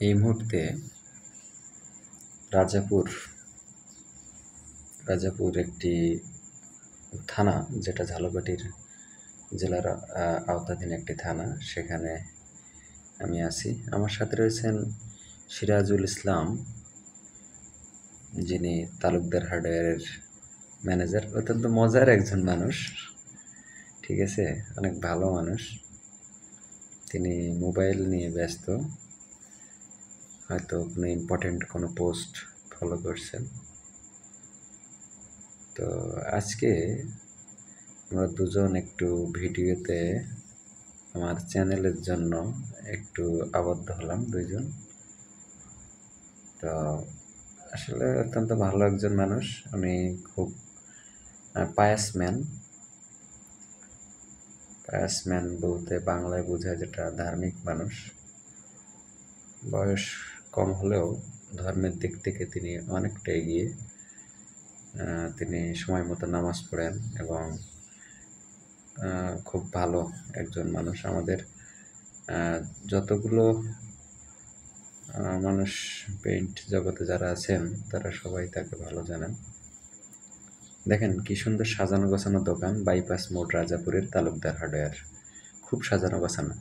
এই মুহূর্তে রাজাপুর একটি থানা, যেটা ঝালকাঠির জেলার আওতাধীন একটি থানা, সেখানে আমি আছি। আমার সাথে রয়েছেন সিরাজুল ইসলাম, যিনি তালুকদার হার্ডওয়্যারের ম্যানেজার। অত্যন্ত মজার একজন মানুষ, ঠিক আছে, অনেক ভালো মানুষ। তিনি মোবাইল নিয়ে ব্যস্ত, হয়তো কোনো ইম্পর্টেন্ট কোনো পোস্ট ফলো করছেন। তো আজকে আমরা দুজন একটু ভিডিওতে আমার চ্যানেলের জন্য একটু আবদ্ধ হলাম দুইজন। তো আসলে অত্যন্ত ভালো একজন মানুষ, উনি খুব পায়াস ম্যান বলতে বাংলায় বোঝায় যেটা ধার্মিক মানুষ। বয়স কম হলেও ধর্মের দিক থেকে তিনি অনেকটা এগিয়ে। তিনি সময় মতো নামাজ পড়েন এবং খুব ভালো একজন মানুষ। আমাদের যতগুলো মানুষ পেইন্ট জগতে যারা আছেন তারা সবাই তাকে ভালো জানেন। দেখেন কি সুন্দর সাজানো গোছানো দোকান, বাইপাস মোড়, রাজাপুরের তালুকদার হার্ডওয়্যার। খুব সাজানো গোছানো।